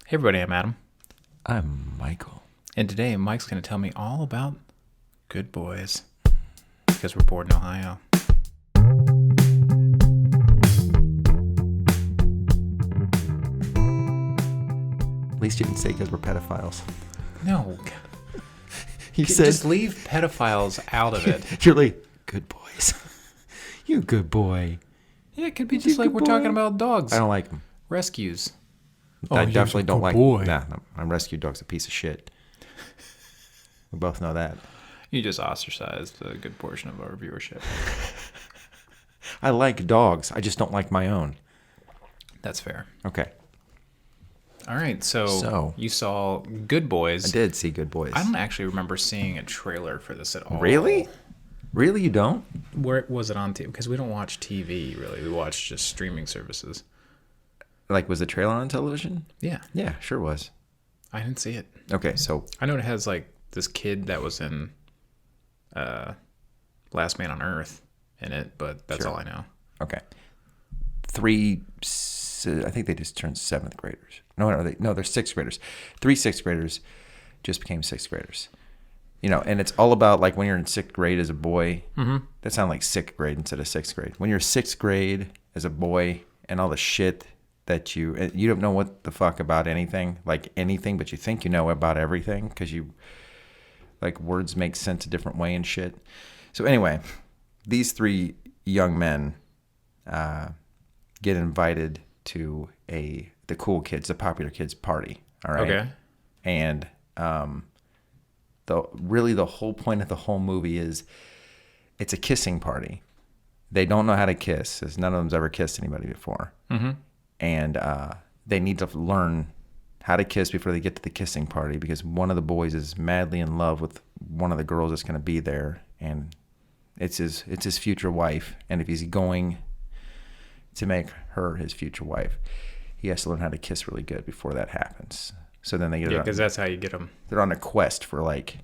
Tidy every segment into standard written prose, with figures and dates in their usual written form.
Hey everybody, I'm Adam. I'm Michael. And today Mike's going to tell me all about Good Boys. Because we're bored in Ohio. At least you didn't say because we're pedophiles. No. You said Just leave pedophiles out of it. you're like, good boys. You good boy. Yeah, it could be just like we're talking about dogs. I don't like them. Rescues. I he's definitely a don't good like. boy. Nah, my rescue dog's a piece of shit. We both know that. You just ostracized a good portion of our viewership. I like dogs. I just don't like my own. That's fair. Okay. All right, so you saw Good Boys. I did see Good Boys. I don't actually remember seeing a trailer for this at all. Really? Really, you don't? Where was it on TV? Because we don't watch TV, really. We watch just streaming services. Like, was the trailer on television? Yeah. Yeah, sure was. I didn't see it. Okay, so I know it has, like, this kid that was in Last Man on Earth in it, but that's all I know. Okay. I think they just turned 7th graders. No, they're 6th graders. 3 6th graders just became 6th graders. You know, and it's all about, like, when you're in 6th grade as a boy. Mm-hmm. That sounds like 6th grade instead of 6th grade. When you're 6th grade as a boy and all the shit that you don't know what the fuck about anything, like anything, but you think you know about everything because you, like, words make sense a different way and shit. So anyway, these 3 young men get invited to the cool kids, the popular kids party. All right. Okay. And the whole point of the whole movie is it's a kissing party. They don't know how to kiss, as none of them's ever kissed anybody before. Mm-hmm. And they need to learn how to kiss before they get to the kissing party because one of the boys is madly in love with one of the girls that's going to be there, and it's his future wife. And if he's going to make her his future wife, he has to learn how to kiss really good before that happens. So then they get because that's how you get them. They're on a quest for, like,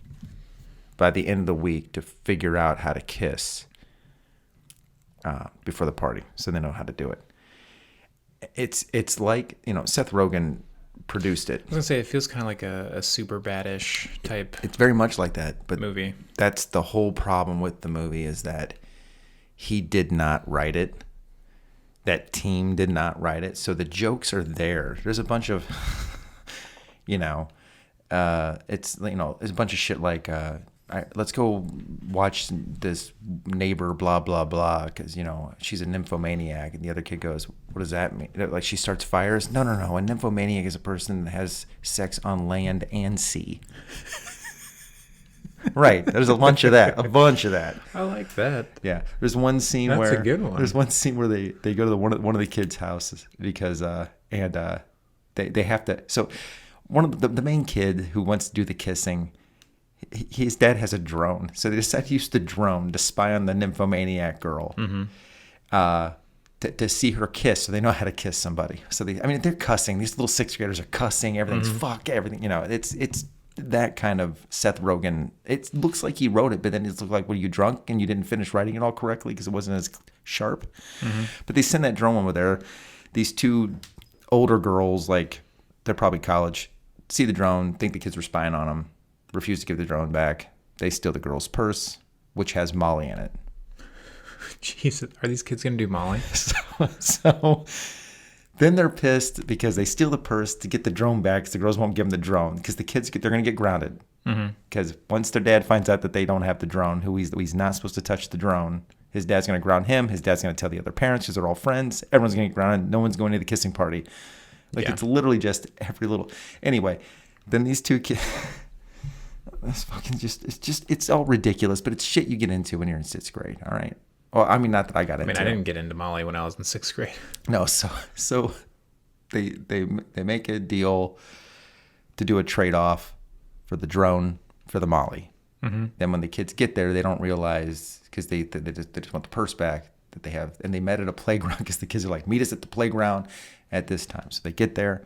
by the end of the week to figure out how to kiss before the party, so they know how to do it. It's like, you know, Seth Rogen produced it. I was gonna say it feels kind of like a Superbad-ish type. It's very much like that, but movie. That's the whole problem with the movie is that he did not write it. That team did not write it, so the jokes are there. There's a bunch of, you know, there's a bunch of shit like, let's go watch this neighbor, blah, blah, blah, because, you know, she's a nymphomaniac. And the other kid goes, what does that mean? Like, she starts fires? No. A nymphomaniac is a person that has sex on land and sea. Right. There's a bunch of that. I like that. Yeah. There's one scene That's where a good one. There's one scene where they go to one of the kids' houses because they have to. So one of the main kid who wants to do the kissing, his dad has a drone, so they decide to use the drone to spy on the nymphomaniac girl, to see her kiss, so they know how to kiss somebody. So they're cussing. These little 6th graders are cussing. Everything's fuck everything. You know, it's that kind of Seth Rogen. It looks like he wrote it, but then it looks like, were you drunk and you didn't finish writing it all correctly because it wasn't as sharp? Mm-hmm. But they send that drone over there. These 2 older girls, like, they're probably college, see the drone, think the kids were spying on them, refuse to give the drone back. They steal the girl's purse, which has Molly in it. Jesus, are these kids going to do Molly? So then they're pissed because they steal the purse to get the drone back because the girls won't give them the drone because the kids, they're going to get grounded. Because once their dad finds out that they don't have the drone, he's not supposed to touch the drone, his dad's going to ground him. His dad's going to tell the other parents because they're all friends. Everyone's going to get grounded. No one's going to the kissing party. Like, It's literally just every little... Anyway, then these 2 kids... It's all ridiculous, but it's shit you get into when you're in 6th grade, all right? Well, I mean, not that I got into it. I didn't get into Molly when I was in 6th grade. No, so they make a deal to do a trade-off for the drone for the Molly. Mm-hmm. Then when the kids get there, they don't realize, because they just want the purse back that they have, and they met at a playground because the kids are like, meet us at the playground at this time. So they get there,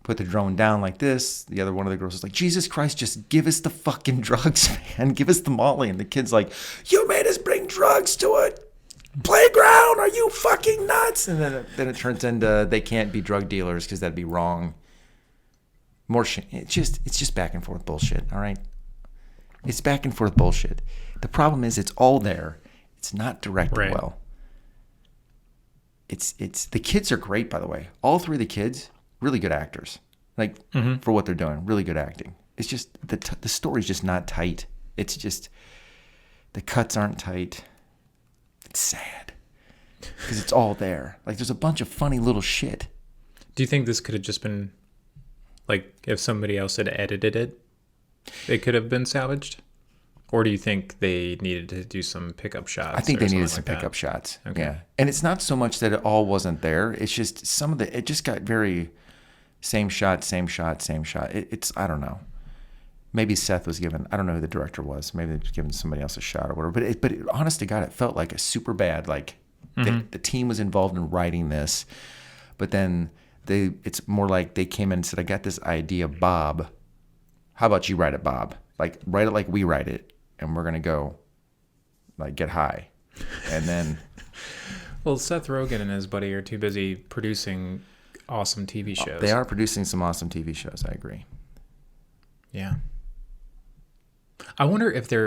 put the drone down like this. The other one of the girls is like, Jesus Christ, just give us the fucking drugs, man. Give us the Molly. And the kid's like, you made us bring drugs to a playground. Are you fucking nuts? And then it turns into they can't be drug dealers because that'd be wrong. More shit. It's just back and forth bullshit. All right. It's back and forth bullshit. The problem is it's all there. It's not directed well. It's the kids are great, by the way. All three of the kids, really good actors. Like for what they're doing, really good acting. It's just the story's just not tight. It's just the cuts aren't tight. It's sad because it's all there. Like there's a bunch of funny little shit. Do you think this could have just been like if somebody else had edited it, it could have been salvaged? Or do you think they needed to do some pickup shots? I think they needed some pickup shots. Okay. Yeah. And it's not so much that it all wasn't there. It's just it just got very same shot, same shot, same shot. It's, I don't know. Maybe Seth was given, I don't know who the director was. Maybe they was giving somebody else a shot or whatever. But honest to God, it felt like a Superbad. Like the team was involved in writing this. But then it's more like they came in and said, I got this idea, Bob. How about you write it, Bob? Like, write it like we write it. And we're going to go, like, get high. And then... Well, Seth Rogen and his buddy are too busy producing awesome TV shows. They are producing some awesome TV shows, I agree. Yeah. I wonder if they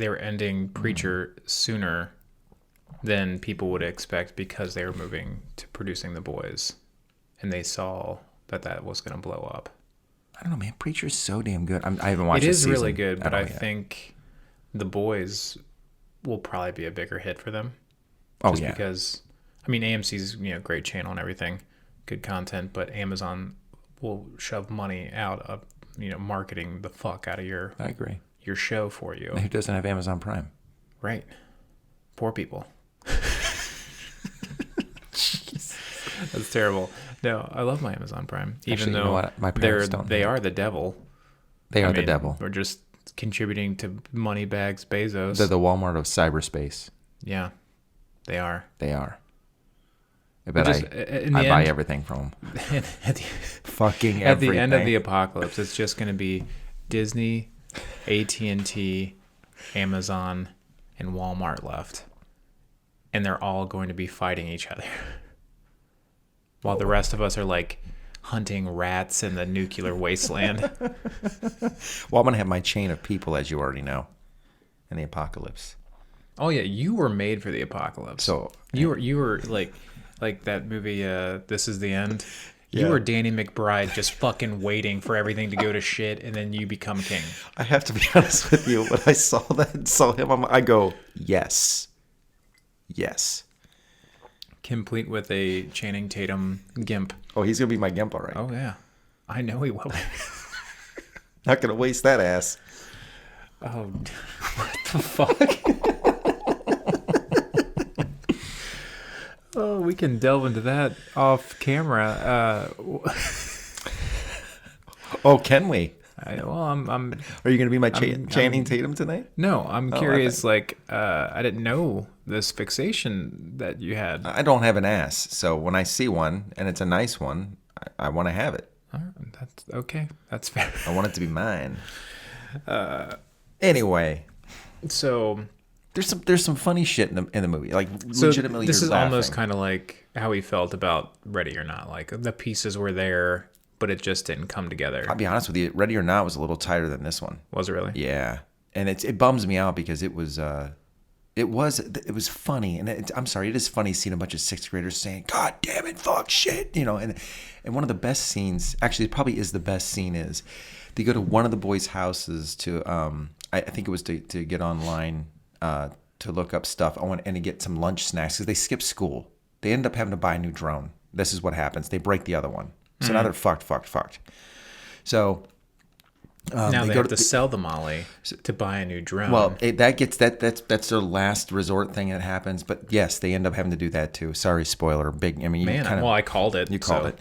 were ending Preacher sooner than people would expect because they were moving to producing The Boys. And they saw that was going to blow up. I don't know, man. Preacher's so damn good. I haven't watched it. It is really good, but I think The Boys will probably be a bigger hit for them. Just because, I mean, AMC's great channel and everything, good content, but Amazon will shove money out of marketing the fuck out of your. I agree. Your show for you. Who doesn't have Amazon Prime? Right. Poor people. That's terrible. No, I love my Amazon Prime. Even though my parents don't. They are the devil. They are the devil. We're just contributing to Moneybags Bezos. They're the Walmart of cyberspace. Yeah, they are. They are. I bet I buy everything from them. Fucking everything. At the end of the apocalypse, it's just going to be Disney, AT&T, Amazon, and Walmart left. And they're all going to be fighting each other. While the rest of us are like hunting rats in the nuclear wasteland. Well, I'm going to have my chain of people, as you already know, in the apocalypse. Oh, yeah. You were made for the apocalypse. So you were like that movie, This Is the End. You were Danny McBride just fucking waiting for everything to go to shit, and then you become king. I have to be honest with you. When I saw him, I go, yes. Yes. Complete with a Channing Tatum gimp. Oh, he's going to be my gimp, all right. Oh, yeah. I know he will. Not going to waste that ass. Oh, what the fuck? Oh, we can delve into that off camera. Oh, can we? I'm. Are you going to be my Channing Tatum tonight? No, I'm curious. Okay. I didn't know this fixation that you had. I don't have an ass, so when I see one and it's a nice one, I want to have it. All right, that's okay. That's fair. I want it to be mine. Anyway, so there's some funny shit in the movie. Like legitimately, this is laughing. Almost kind of like how he felt about Ready or Not. Like the pieces were there, but it just didn't come together. I'll be honest with you. Ready or Not was a little tighter than this one. Was it really? Yeah, and it bums me out because it was funny, and I'm sorry, it is funny seeing a bunch of sixth graders saying "God damn it, fuck shit," and one of the best scenes, actually, it probably is the best scene, is they go to one of the boys' houses to I think it was to get online to look up stuff and to get some lunch snacks because they skipped school. They end up having to buy a new drone. This is what happens. They break the other one. So now they're fucked. So now they have to sell the Molly to buy a new drone. Well, that's their last resort thing that happens. But yes, they end up having to do that too. Sorry, spoiler. Big. I mean, I called it. You called it.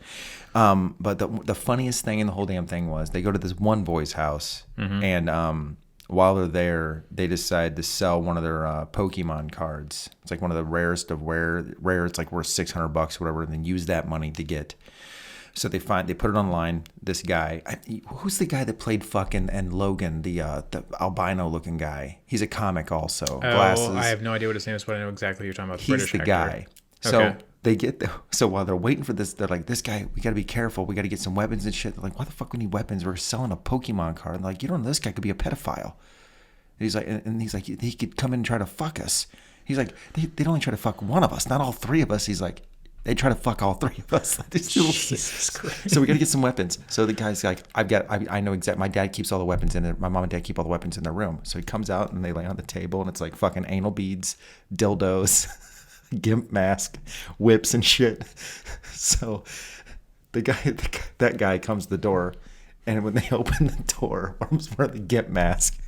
But the funniest thing in the whole damn thing was they go to this one boy's house, and while they're there, they decide to sell one of their Pokemon cards. It's like one of the rarest of rare. It's like worth $600 or whatever, and then use that money to get. So they put it online. This guy, who's the guy that played fucking and Logan, the albino looking guy? He's a comic also. Glasses. I have no idea what his name is, but I know exactly who you're talking about. He's the guy. So they get there. So while they're waiting for this, they're like, this guy, we got to be careful. We got to get some weapons and shit. They're like, why the fuck we need weapons? We're selling a Pokemon card. And they're like, you don't know, this guy could be a pedophile. And he's like, he could come in and try to fuck us. He's like, they'd only try to fuck one of us, not all three of us. He's like, they try to fuck all three of us. Jesus Christ. So we got to get some weapons. So the guy's like, I know exactly. My dad keeps all the weapons in it. My mom and dad keep all the weapons in their room. So he comes out and they lay on the table and it's like fucking anal beads, dildos, gimp mask, whips and shit. So that guy comes to the door, and when they open the door, one's wearing the gimp mask.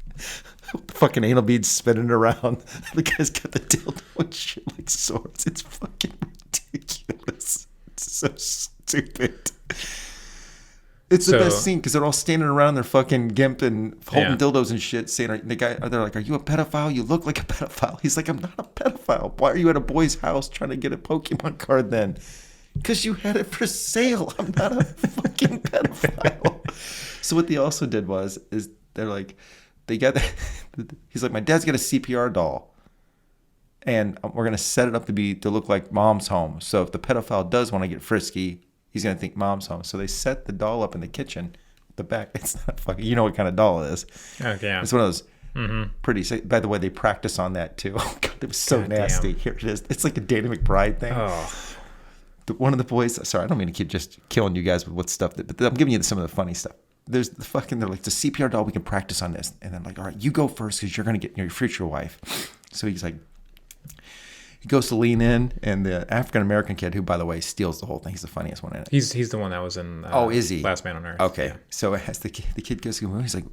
The fucking anal beads spinning around. The guy's got the dildo and shit like swords. It's fucking ridiculous. It's so stupid. It's the best scene because they're all standing around their fucking gimp and holding dildos and shit, saying, they're like, are you a pedophile? You look like a pedophile. He's like, I'm not a pedophile. Why are you at a boy's house trying to get a Pokemon card then? Because you had it for sale. I'm not a fucking pedophile. So what they also did is they're like, he's like, my dad's got a CPR doll, and we're gonna set it up to look like mom's home. So if the pedophile does want to get frisky, he's gonna think mom's home. So they set the doll up in the kitchen, the back. It's not fucking. You know what kind of doll it is? Okay, yeah. It's one of those pretty. By the way, they practice on that too. Oh God, it was so nasty. Here it is. It's like a Dana McBride thing. Oh. One of the boys. Sorry, I don't mean to keep just killing you guys with stuff. But I'm giving you some of the funny stuff. They're like, the CPR doll, we can practice on this. And then like, all right, you go first because you're going to get your future wife. So he's like, he goes to lean in, and the African-American kid, who, by the way, steals the whole thing. He's the funniest one in it. He's the one that was in is he? Last Man on Earth. Okay. Yeah. So as the kid goes, he's like,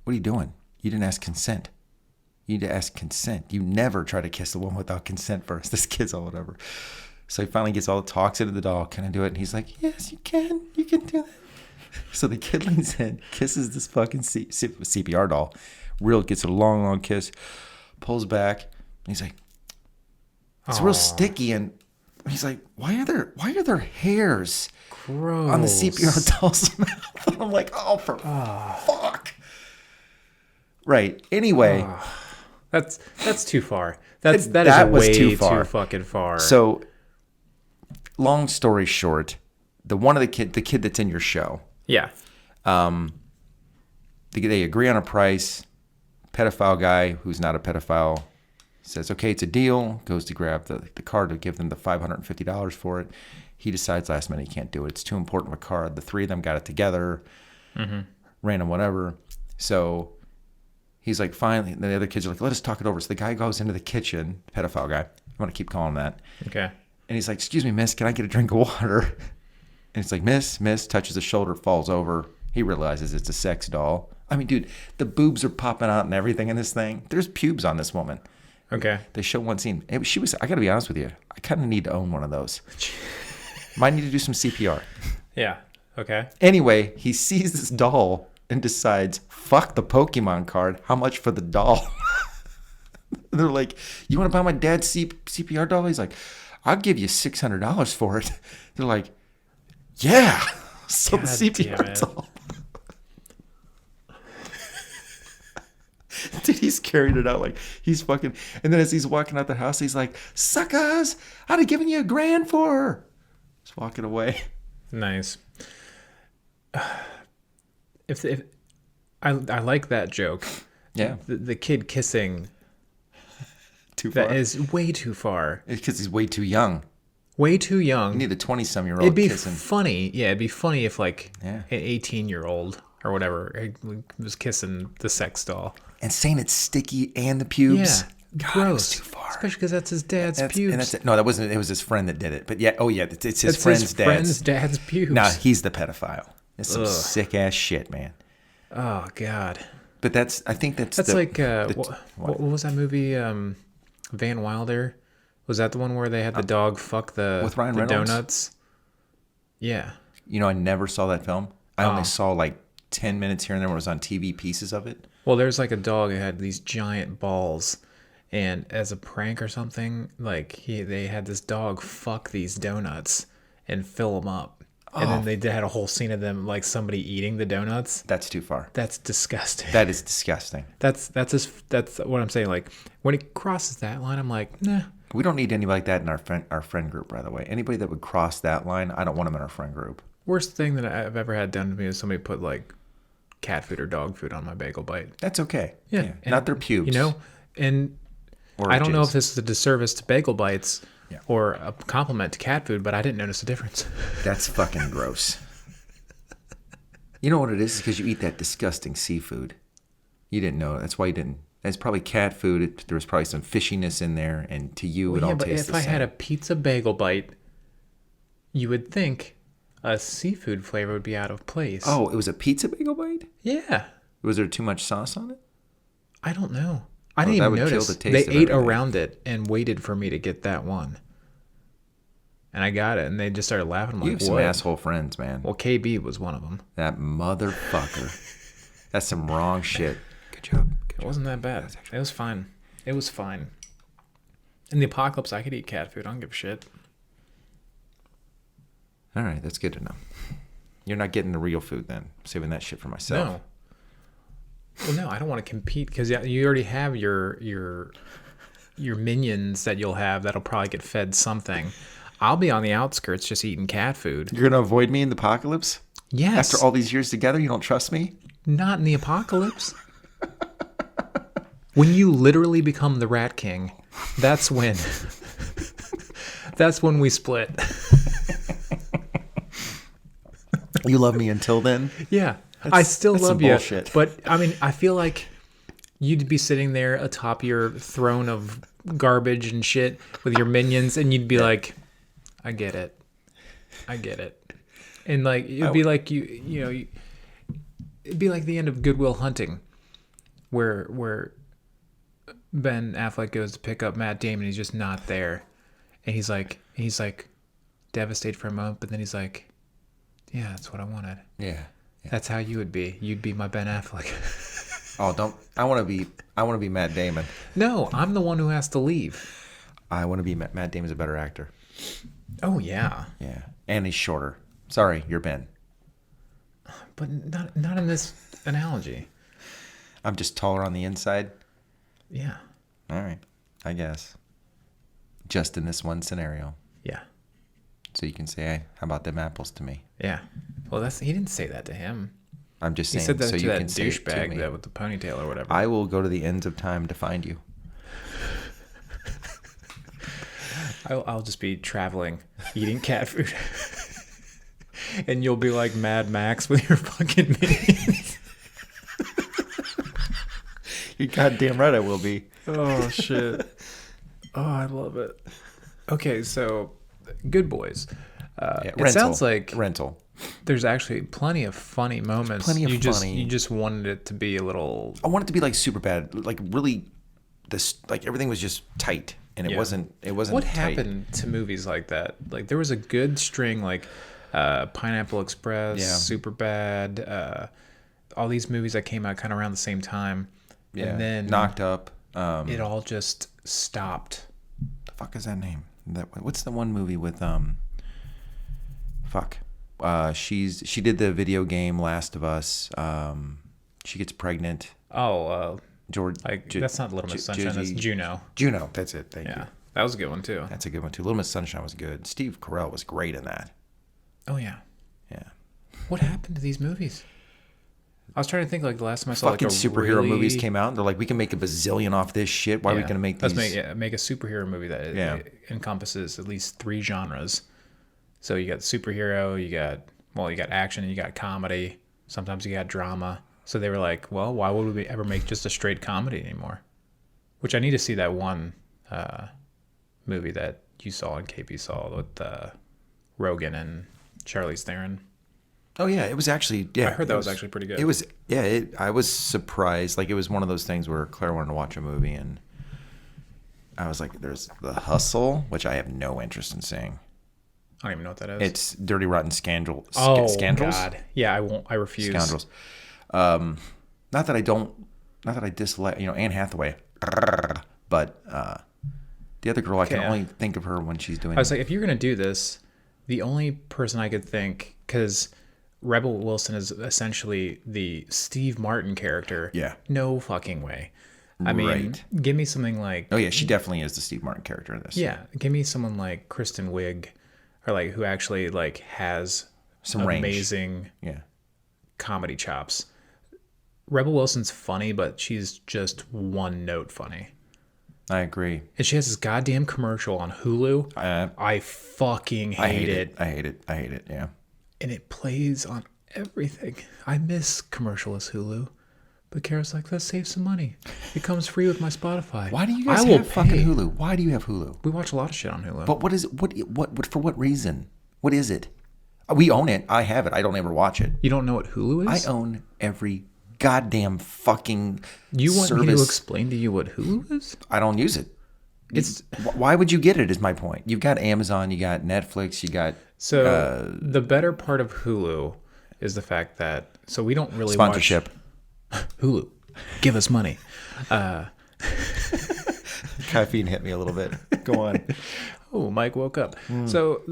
what are you doing? You didn't ask consent. You need to ask consent. You never try to kiss a woman without consent first. This kid's all whatever. So he finally gets all the talks into the doll. Can I do it? And he's like, yes, you can. You can do that. So the kid leans in, kisses this fucking CPR doll. Gets a long, long kiss, pulls back, and he's like, it's real sticky. And he's like, why are there hairs on the CPR doll's mouth? And I'm like, oh, for fuck. Right. Anyway. That's too far. That is way too fucking far. So, long story short, the kid that's in your show. Yeah. They agree on a price. Pedophile guy, who's not a pedophile, says, okay, it's a deal. Goes to grab the card to give them the $550 for it. He decides last minute he can't do it. It's too important of a card. The three of them got it together. Random whatever. So he's like, finally, and the other kids are like, let us talk it over. So the guy goes into the kitchen, pedophile guy. I want to keep calling him that. Okay. And he's like, excuse me, miss, can I get a drink of water? And it's like, miss, touches his shoulder, falls over. He realizes it's a sex doll. I mean, dude, the boobs are popping out and everything in this thing. There's pubes on this woman. Okay. They show one scene. I got to be honest with you. I kind of need to own one of those. Might need to do some CPR. Yeah. Okay. Anyway, he sees this doll and decides, fuck the Pokemon card. How much for the doll? They're like, you want to buy my dad's CPR doll? He's like, I'll give you $600 for it. They're like, yeah. So the CPR doll. Dude, he's carried it out like he's fucking. And then as he's walking out the house, he's like, suckers, I'd have given you $1,000 for her. He's walking away. Nice. If I like that joke. Yeah. The kid kissing. Too far. That is way too far. It's because he's way too young. Way too young. You need a 20-some-year-old It'd be kissing. funny. Yeah, it'd be funny if like an 18-year-old or whatever was kissing the sex doll. And saying it's sticky and the pubes. Yeah. God, gross. it was too far. Especially because that's his dad's pubes. And that's it. No, that wasn't. It was his friend that did it. But yeah, it's his friend's dad's pubes. No, he's the pedophile. It's some sick ass shit, man. Oh God. But I think that's like what was that movie? Van Wilder. Was that the one where they had the dog fuck with Ryan Reynolds? Donuts? Yeah. You know, I never saw that film. I only saw like 10 minutes here and there when it was on TV, pieces of it. Well, there's like a dog that had these giant balls, and as a prank or something, like they had this dog fuck these donuts and fill them up. And then they had a whole scene of them, like somebody eating the donuts. That's too far. That's disgusting. That is disgusting. That's what I'm saying. Like when he crosses that line, I'm like, nah. We don't need anybody like that in our friend group, by the way. Anybody that would cross that line, I don't want them in our friend group. Worst thing that I've ever had done to me is somebody put like cat food or dog food on my bagel bite. That's okay. Yeah. Not their pubes. And or I don't know jizz. if this is a disservice to bagel bites Yeah. or a compliment to cat food, but I didn't notice a difference. That's fucking gross. You know what it is? It's because you eat that disgusting seafood. You didn't know. That's why you didn't. That's probably cat food. There was probably some fishiness in there, and to you, it all tastes the same. If I had a pizza bagel bite, you would think a seafood flavor would be out of place. Oh, it was a pizza bagel bite? Yeah. Was there too much sauce on it? I don't know. I didn't even notice. They ate around it and waited for me to get that one. And I got it, and they just started laughing. I'm You like, have some what? asshole friends, man. Well, KB was one of them. That motherfucker. That's some wrong shit. Good job. It wasn't that bad. It was fine. It was fine. In the apocalypse, I could eat cat food. I don't give a shit. All right, that's good to know. You're not getting the real food then. Saving that shit for myself. No. Well, no, I don't want to compete because you already have your minions that you'll have that'll probably get fed something. I'll be on the outskirts just eating cat food. You're gonna avoid me in the apocalypse? Yes. After all these years together, you don't trust me? Not in the apocalypse. When you literally become the Rat King, that's when we split. You love me until then? Yeah. I still love you. Bullshit. But I mean, I feel like you'd be sitting there atop your throne of garbage and shit with your minions, and you'd be like, I get it. And like it'd be like it'd be like the end of Good Will Hunting, where Ben Affleck goes to pick up Matt Damon, he's just not there. And he's like devastated for a moment, but then he's like, yeah, that's what I wanted. Yeah. That's how you would be. You'd be my Ben Affleck. Oh, don't. I want to be Matt Damon. No, I'm the one who has to leave. I want to be Matt Damon's a better actor. Oh, yeah. Yeah. And he's shorter. Sorry, you're Ben. But not in this analogy. I'm just taller on the inside. Yeah. All right. I guess. Just in this one scenario. Yeah. So you can say, hey, how about them apples to me? Yeah. Well, he didn't say that to him. I'm just He saying. said that so to you that can say it to douchebag me. that with the ponytail or whatever. I will go to the ends of time to find you. I'll just be traveling, eating cat food. And you'll be like Mad Max with your fucking minions. You're goddamn right I will be. Oh, shit. Oh, I love it. Okay, so Good Boys. It sounds like Rental. there's actually plenty of funny moments. Plenty of you funny. You just wanted it to be a little... I want it to be like Superbad, like really, like everything was just tight, and it wasn't. What tight. happened to movies like that? Like there was a good string, like Pineapple Express, Superbad, all these movies that came out kind of around the same time, and then Knocked Up. it all just stopped. The fuck is that name? What's the one movie with Fuck. She did the video game Last of Us. She gets pregnant. Oh, George. that's not Little Miss Sunshine. That's Juno. Juno. That's it. Thank you. Yeah, that was a good one too. That's a good one too. Little Miss Sunshine was good. Steve Carell was great in that. Oh yeah. Yeah. What happened to these movies? I was trying to think like the last time I saw Fucking like a superhero really... movies came out, and they're like, we can make a bazillion off this shit. Why are we going to make these? Let's make a superhero movie that encompasses at least 3 genres. So you got superhero, you got action, you got comedy. Sometimes you got drama. So they were like, well, why would we ever make just a straight comedy anymore? Which I need to see that one movie that you saw and KP saw with Rogan and Charlize Theron. Oh yeah, it was actually I heard that was actually pretty good. It was I was surprised. Like it was one of those things where Claire wanted to watch a movie, and I was like, "There's The Hustle," which I have no interest in seeing. I don't even know what that is. It's Dirty Rotten Scandals. God, yeah, I won't. I refuse. Scoundrels. Not that I dislike Anne Hathaway, but the other girl I can only think of her when she's doing. I was like, if you're gonna do this, the only person I could think, because Rebel Wilson is essentially the Steve Martin character. Yeah. No fucking way. I mean, Right. give me something like... Oh, yeah, she definitely is the Steve Martin character in this. Yeah, give me someone like Kristen Wiig, or like who actually like has Some range. amazing Yeah. comedy chops. Rebel Wilson's funny, but she's just one note funny. I agree. And she has this goddamn commercial on Hulu. I fucking hate it. I hate it. Yeah. And it plays on everything. I miss commercialless Hulu. But Kara's like, let's save some money. It comes free with my Spotify. Why do you guys have fucking Hulu? Why do you have Hulu? We watch a lot of shit on Hulu. But what is it? What for what reason? What is it? We own it. I have it. I don't ever watch it. You don't know what Hulu is? I own every goddamn fucking You want service. me to explain to you what Hulu is? I don't use it. It's Why would you get it is my point. You've got Amazon, you got Netflix, you got the better part of Hulu is the fact that we don't really sponsorship. watch Hulu. Give us money. Caffeine hit me a little bit. Go on. Oh, Mike woke up. So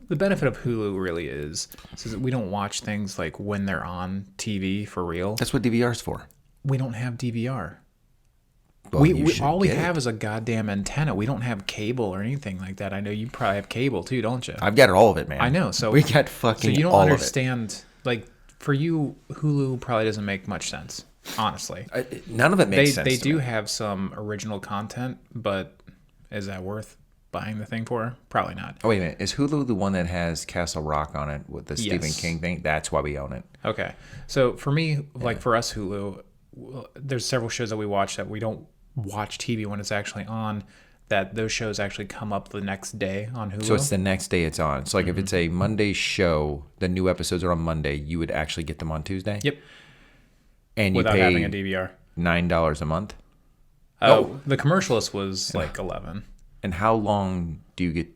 the benefit of Hulu really is that we don't watch things like when they're on TV for real. That's what DVR's for. We don't have DVR. Well, All we have is a goddamn antenna. We don't have cable or anything like that. I know you probably have cable too, don't you? I've got all of it, man. I know. So we got fucking So you don't all understand. Like for you, Hulu probably doesn't make much sense. Honestly, none of it makes sense. They to do me. have some original content, but is that worth buying the thing for? Probably not. Oh, wait a minute. Is Hulu the one that has Castle Rock on it with the Stephen King thing? That's why we own it. Okay. So for me, like for us, Hulu, there's several shows that we watch that we don't watch TV when it's actually on, that those shows actually come up the next day on Hulu. So it's the next day it's on. So like if it's a Monday show, the new episodes are on Monday, you would actually get them on Tuesday? Yep. And you Without pay having a DVR. $9 a month? Oh, the commercialist was like 11. And how long do you get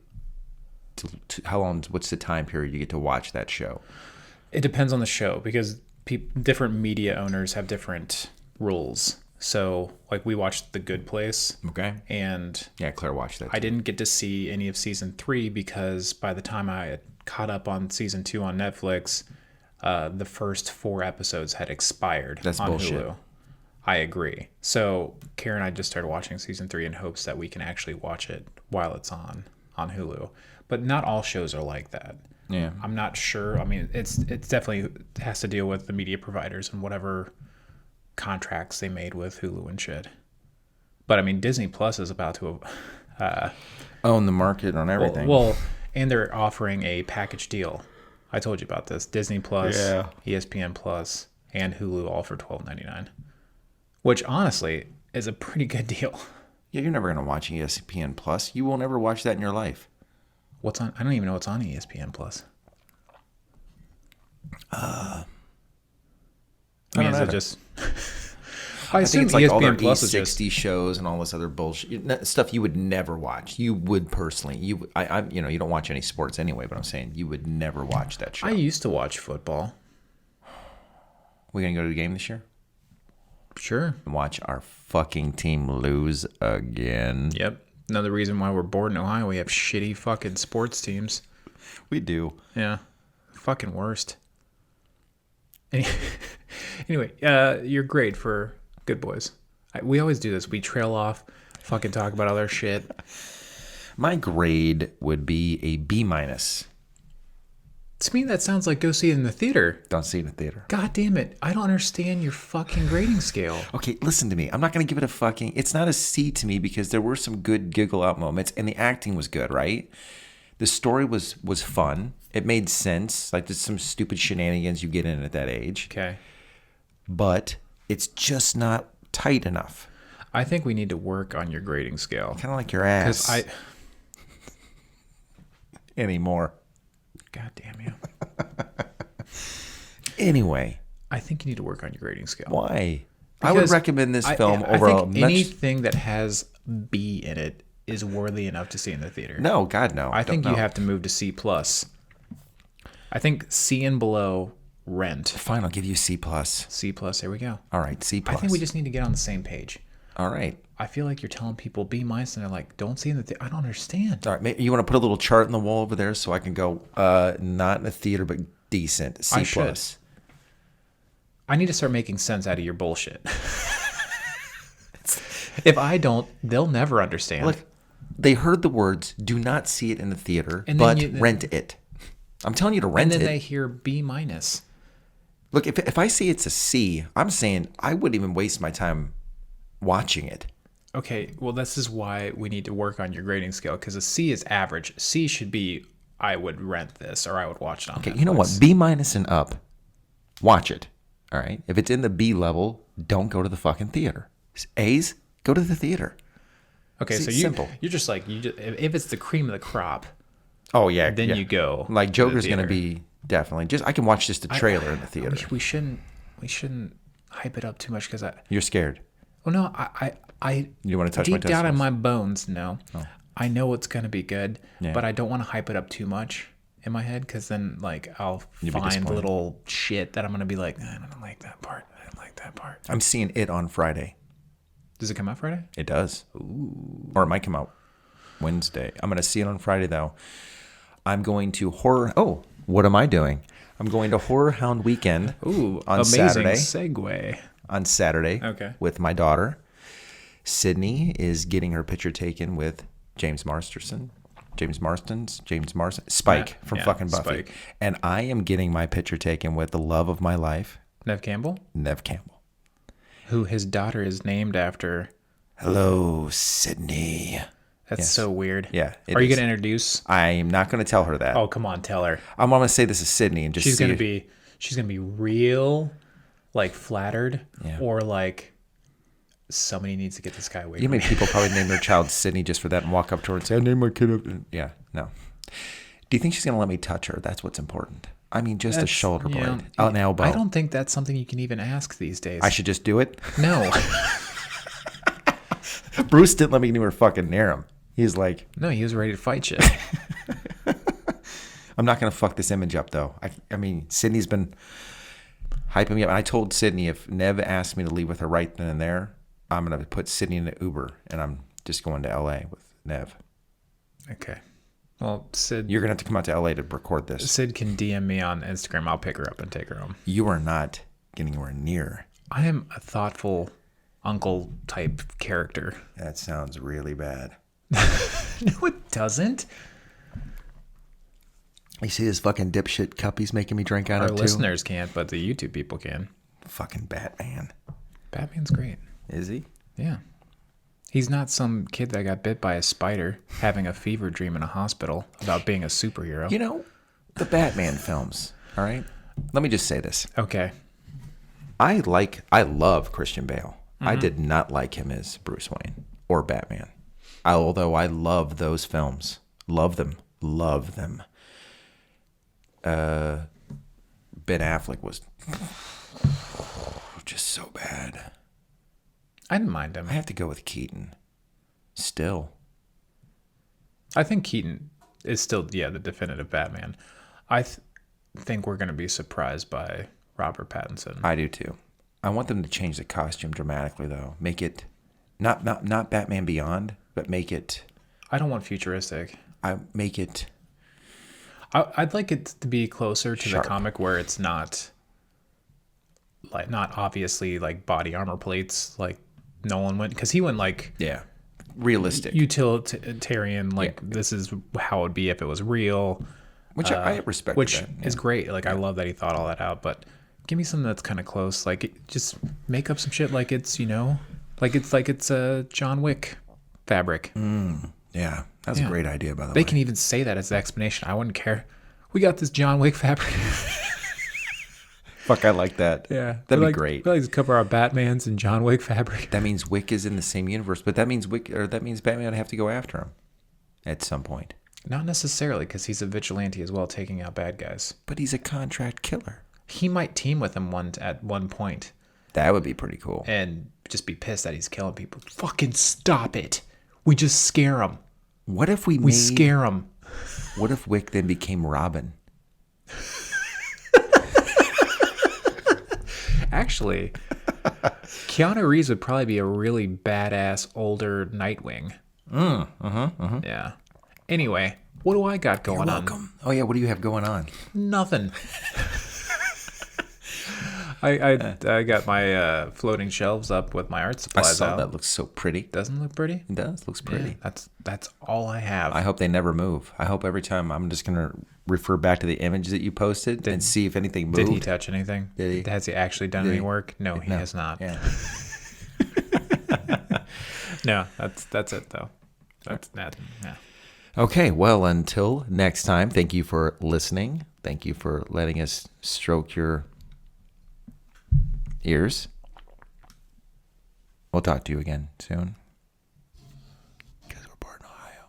what's the time period you get to watch that show? It depends on the show because different media owners have different rules. So, like, we watched The Good Place. Okay. And yeah, Claire watched that too. I didn't get to see any of season 3 because by the time I had caught up on season 2 on Netflix, the first 4 episodes had expired. That's on bullshit. Hulu. I agree. So Karen and I just started watching season 3 in hopes that we can actually watch it while it's on Hulu. But not all shows are like that. Yeah. I'm not sure. I mean, it's definitely has to deal with the media providers and whatever contracts they made with Hulu and shit. But I mean, Disney Plus is about to own the market on everything. Well, and they're offering a package deal. I told you about this. Disney Plus, ESPN Plus, and Hulu all for $12.99. Which honestly is a pretty good deal. Yeah, you're never going to watch ESPN Plus. You will never watch that in your life. What's on? I don't even know what's on ESPN Plus. I mean, don't is know. it just? I think it's like all their ESPN Plus is E60 shows and all this other bullshit stuff you would never watch. You would personally. You don't watch any sports anyway, but I'm saying you would never watch that show. I used to watch football. We gonna go to the game this year? Sure. And watch our fucking team lose again. Yep. Another reason why we're bored in Ohio. We have shitty fucking sports teams. We do. Yeah. Fucking worst. Anyway, you're great for Good Boys. We always do this. We trail off, fucking talk about other shit. My grade would be a B minus. To me, that sounds like go see it in the theater. Don't see it in the theater. God damn it. I don't understand your fucking grading scale. Okay, listen to me. I'm not going to give it a fucking... It's not a C to me because there were some good giggle out moments and the acting was good, right? The story was fun. It made sense. Like there's some stupid shenanigans you get in at that age. Okay. But it's just not tight enough. I think we need to work on your grading scale. Kind of like your ass. Because Anymore. God damn you. Anyway. I think you need to work on your grading scale. Why? I would recommend this film I over think anything that has B in it is worthy enough to see in the theater. No, God, no. I think you have to move to C+. I think C and below, Rent. Fine, I'll give you C+. C+, here we go. All right, C+. I think we just need to get on the same page. All right. I feel like you're telling people B- and they're like, don't see in the theater. I don't understand. All right, maybe you want to put a little chart on the wall over there so I can go not in the theater, but decent. C+. I should. I need to start making sense out of your bullshit. If I don't, they'll never understand. Look, they heard the words, do not see it in the theater, And but then rent it. I'm telling you to and rent then it. they hear B minus. Look, if I see it's a C, I'm saying I wouldn't even waste my time watching it. Okay, well, this is why we need to work on your grading scale, because a C is average. C should be, I would rent this, or I would watch it on Netflix. You know what? B minus and up, watch it. All right? If it's in the B level, don't go to the fucking theater. A's, go to the theater. Okay, See, so simple. you're just like, if it's the cream of the crop, Oh, yeah. then yeah. you go. Like, to the Joker's going to theater. be definitely. Just I can watch just a trailer in the theater. We shouldn't hype it up too much, because You're scared. well, no, I You want to touch my deep down in testicles? my bones, no. Oh. I know it's going to be good, Yeah. but I don't want to hype it up too much in my head, because then like I'll You'll be find disappointed. little shit that I'm going to be like, I don't like that part. I didn't like that part. I'm seeing it on Friday. Does it come out Friday? It does. Ooh. Or it might come out Wednesday. I'm going to see it on Friday, though. I'm going to horror. Oh, what am I doing? I'm going to Horror Hound Weekend Ooh, on amazing Saturday. segue. On Saturday. Okay. With my daughter. Sydney is getting her picture taken with James Marston. Spike Yeah, from yeah, fucking Buffy. Spike. And I am getting my picture taken with the love of my life, Nev Campbell, Nev Campbell. who his daughter is named after. Hello, Sydney. That's Yes. so weird. Yeah, it Are you is. going to introduce? I'm not going to tell her that. Oh, come on, tell her. I'm going to say this is Sydney and just She's see gonna if- be real, like flattered, Yeah. or like somebody needs to get this guy away. You from know, me. people probably name their child Sydney just for that and walk up to her and say, I named my kid up. Yeah, no. Do you think she's going to let me touch her? That's what's important. I mean, just a That's- shoulder you blade, know, an elbow. I don't think that's something you can even ask these days. I should just do it? No, Bruce didn't let me anywhere fucking near him. He's like, no, he was ready to fight you. I'm not going to fuck this image up, though. I mean, Sydney's been hyping me up. And I told Sydney if Nev asked me to leave with her right then and there, I'm going to put Sydney in an Uber, and I'm just going to L.A. with Nev. Okay. Well, Sid, You're going to have to come out to L.A. to record this. Sid can DM me on Instagram. I'll pick her up and take her home. You are not getting anywhere near. I am a thoughtful uncle type character. That sounds really bad. No, it doesn't. You see this fucking dipshit cup he's making me drink out Our of, too? listeners can't, but the YouTube people can. Fucking Batman. Batman's great. Is he? Yeah. He's not some kid that got bit by a spider having a fever dream in a hospital about being a superhero. You know, the Batman films, all right? Let me just say this. Okay. I love Christian Bale. I did not like him as Bruce Wayne or Batman. Although I love those films. Love them. Love them. Ben Affleck was just so bad. I didn't mind him. I have to go with Keaton. Still. I think Keaton is still, the definitive Batman. I think we're going to be surprised by Robert Pattinson. I do too. I want them to change the costume dramatically, though. Make it not Batman Beyond, but make it. I don't want futuristic. Make it. I'd like it to be closer to Sharp. the comic where it's not obviously like body armor plates like Nolan went, because he went like Realistic. utilitarian, like this is how it would be if it was real, Which I respect. which that. is great. Like I love that he thought all that out, but give me something that's kind of close. Like just make up some shit like it's it's a John Wick fabric. Yeah, that's a great idea, by the way. They can even say that as the explanation. I wouldn't care. We got this John Wick fabric. Fuck, I like that. Yeah, That'd be great. We like to cover our Batmans in John Wick fabric. That means Wick is in the same universe, but that means Batman would have to go after him at some point. Not necessarily, because he's a vigilante as well, taking out bad guys. But he's a contract killer. He might team with him at one point That would be pretty cool. and just be pissed that he's killing people. Fucking stop it. We just scare him. What if we Scare him. What if Wick then became Robin? Actually, Keanu Reeves would probably be a really badass older Nightwing. Yeah. Anyway, what do I got going on? Oh yeah, what do you have going on? Nothing. I got my floating shelves up with my art I supplies saw out. that. Looks so pretty. Doesn't look pretty? It does. Looks pretty. Yeah, that's all I have. I hope they never move. I hope every time I'm just going to refer back to the image that you posted and see if anything moved. Did he touch anything? Did he? Has he actually done any work? No, he has not. Yeah. No, that's it though. That's that. Yeah. Okay, well, until next time, thank you for listening. Thank you for letting us stroke your ears. We'll talk to you again soon. Because we're born in Ohio.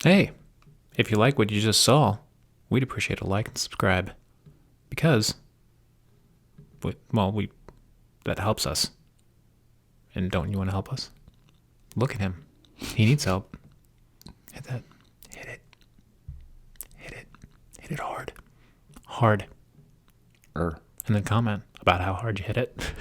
Hey, if you like what you just saw, we'd appreciate a like and subscribe. Because, that helps us. And don't you want to help us? Look at him. He needs help. Hit that. Hit it. Hit it. Hit it hard. Hard. And then comment about how hard you hit it.